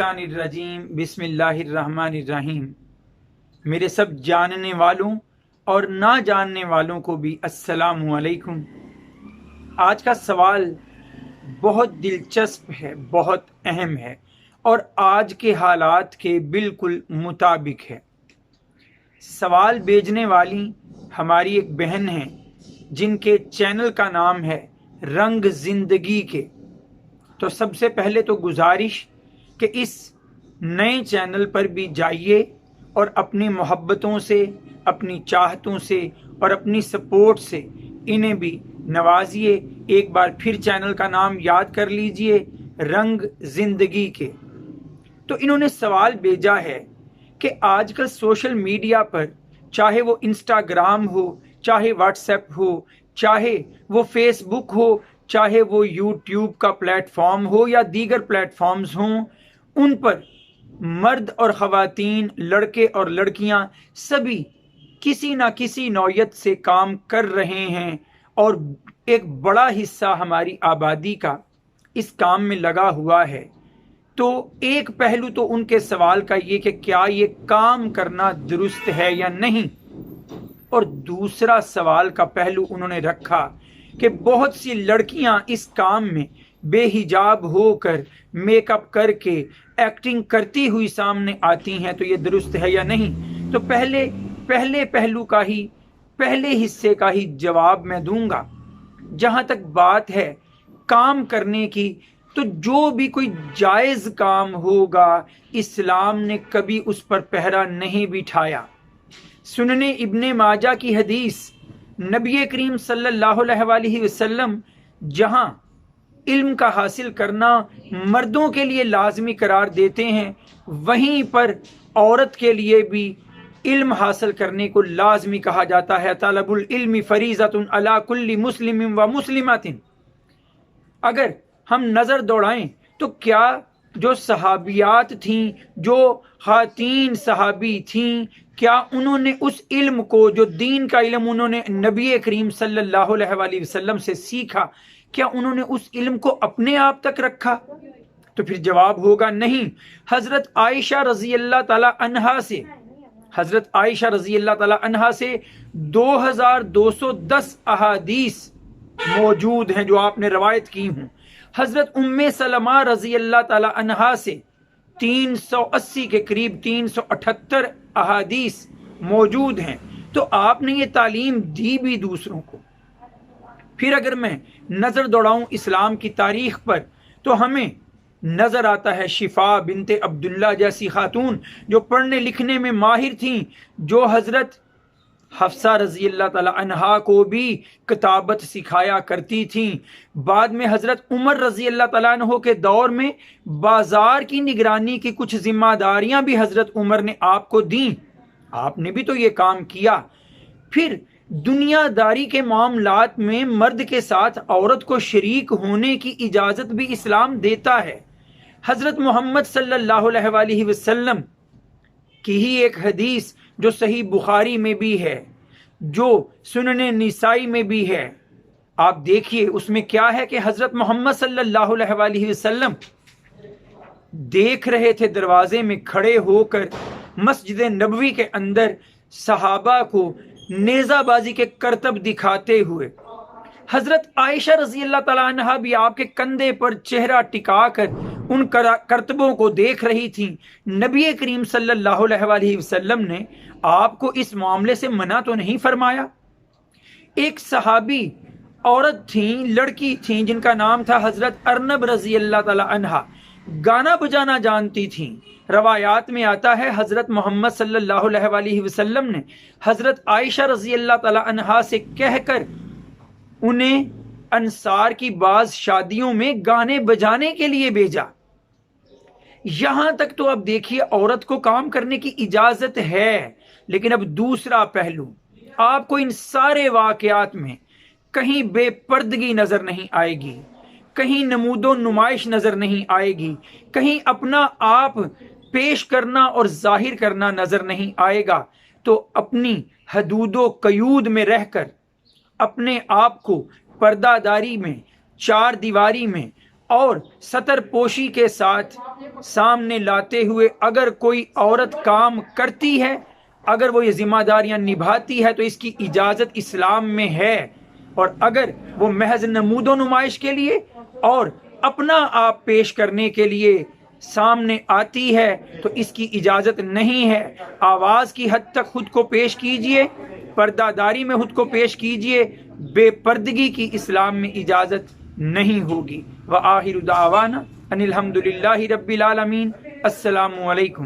मिनश्शैतानिर्रजीम बिस्मिल्लाहिर्रहमानिर्रहीम। मेरे सब जानने वालों और ना जानने वालों को भी अस्सलामु अलैकुम। आज का सवाल बहुत दिलचस्प है, बहुत अहम है और आज के हालात के बिल्कुल मुताबिक है। सवाल भेजने वाली हमारी एक बहन है जिनके चैनल का नाम है रंग जिंदगी के। तो सबसे पहले तो गुजारिश कि इस नए चैनल पर भी जाइए और अपनी मोहब्बतों से, अपनी चाहतों से और अपनी सपोर्ट से इन्हें भी नवाजिए। एक बार फिर चैनल का नाम याद कर लीजिए, रंग जिंदगी के। तो इन्होंने सवाल भेजा है कि आजकल सोशल मीडिया पर, चाहे वो इंस्टाग्राम हो, चाहे व्हाट्सएप हो, चाहे वो फेसबुक हो, चाहे वो यूट्यूब का प्लेटफॉर्म हो या दीगर प्लेटफॉर्म्स हों, उन पर मर्द और ख़वातीन, लड़के और लड़कियां सभी किसी ना किसी नौयत से काम कर रहे हैं और एक बड़ा हिस्सा हमारी आबादी का इस काम में लगा हुआ है। तो एक पहलू तो उनके सवाल का ये कि क्या ये काम करना दुरुस्त है या नहीं, और दूसरा सवाल का पहलू उन्होंने रखा कि बहुत सी लड़कियां इस काम में बेहिजाब होकर, मेकअप करके, एक्टिंग करती हुई सामने आती हैं, तो ये दुरुस्त है या नहीं। तो पहले पहलू का ही, पहले हिस्से का ही जवाब मैं दूंगा। जहां तक बात है काम करने की, तो जो भी कोई जायज काम होगा, इस्लाम ने कभी उस पर पहरा नहीं बिठाया। सुनने इब्ने माजा की हदीस, नबी करीम सल्लल्लाहु अलैहि वसल्लम जहां इल्म का हासिल करना मर्दों के लिए लाजमी करार देते हैं, वहीं पर औरत के लिए भी इल्म हासिल करने को लाजमी कहा जाता है। तलबुल इल्मी फरीज़तुन अला कुल्ली मुस्लिमिन व मुस्लिमातिन। अगर हम नज़र दौड़ाएं तो क्या जो सहाबियात थीं, जो खातीन सहाबी थीं, क्या उन्होंने उस इल्म को, जो दीन का इल्म उन्होंने नबी करीम सल्लल्लाहु अलैहि वसल्लम से सीखा, क्या उन्होंने उस इल्म को अपने आप तक रखा? तो फिर जवाब होगा नहीं। हजरत आयशा रजी अल्लाह ताला अन्हा से, हजरत आयशा रजी अल्लाह ताला अन्हा से 2210 अहादीस मौजूद हैं जो आपने रवायत की हूं। हजरत उम्मे सलमा रजी अल्लाह ताला अन्हा से 380 के करीब 378 अहादीस मौजूद हैं। तो आपने ये तालीम दी भी दूसरों को। फिर अगर मैं नजर दौड़ाऊं इस्लाम की तारीख पर, तो हमें नजर आता है शिफा बिनते अब्दुल्ला जैसी खातून जो पढ़ने लिखने में माहिर थीं, जो हजरत हफ्सा रजी अल्लाह ताला अन्हा को भी किताबत सिखाया करती थीं। बाद में हजरत उमर रजी अल्लाह ताला अन्हो के दौर में बाजार की निगरानी की कुछ जिम्मेदारियां भी हजरत उमर ने आपको दी। आपने भी तो ये काम किया। फिर दुनियादारी के मामलात में मर्द के साथ औरत को शरीक होने की इजाजत भी इस्लाम देता है। हजरत मोहम्मद सल्लल्लाहु अलैहि वसल्लम की ही एक हदीस जो सही बुखारी में भी है, जो सुनने निसाई में भी है, आप देखिए उसमें क्या है कि हजरत मोहम्मद सल्लल्लाहु अलैहि वसल्लम देख रहे थे दरवाजे में खड़े होकर मस्जिद नबवी के अंदर सहाबा को नेजाबाजी के करतब दिखाते हुए। हजरत आयशा रजी अल्लाह ताला अन्हा भी आपके कंधे पर चेहरा टिकाकर उन करतबों को देख रही थी। नबी करीम सल्लल्लाहु अलैहि वसल्लम ने आपको इस मामले से मना तो नहीं फरमाया। एक सहाबी औरत थी, लड़की थी, जिनका नाम था हजरत अर्नब रजी अल्लाह ताला अन्हा, गाना बजाना जानती थी। रवायात में आता है हजरत मोहम्मद सल्लल्लाहु अलैहि वसल्लम ने हजरत आयशा रजी अल्लाह ताला अन्हा से कहकर उन्हें अंसार की बाज शादियों में गाने बजाने के लिए भेजा। यहां तक तो अब देखिए औरत को काम करने की इजाजत है। लेकिन अब दूसरा पहलू, आपको इन सारे वाकयात में कहीं बेपर्दगी नजर नहीं आएगी, कहीं नमूदो नुमाइश नजर नहीं आएगी, कहीं अपना आप पेश करना और जाहिर करना नजर नहीं आएगा। तो अपनी हदूदो कयूद में रहकर अपने आप को पर्दादारी में, चार दीवारी में اور سطر پوشی کے ساتھ سامنے لاتے ہوئے اگر کوئی عورت کام کرتی ہے، اگر وہ یہ ذمہ داریاں نبھاتی ہے تو اس کی اجازت اسلام میں ہے، اور اگر وہ محض نمود و نمائش کے لیے اور اپنا آپ پیش کرنے کے لیے سامنے آتی ہے تو اس کی اجازت نہیں ہے۔ آواز کی حد تک خود کو پیش کیجئے، پردہ داری میں خود کو پیش کیجئے، بے پردگی کی اسلام میں اجازت نہیں ہوگی۔ وآخر دعوانا ان الحمد للہ رب العالمین۔ السلام علیکم۔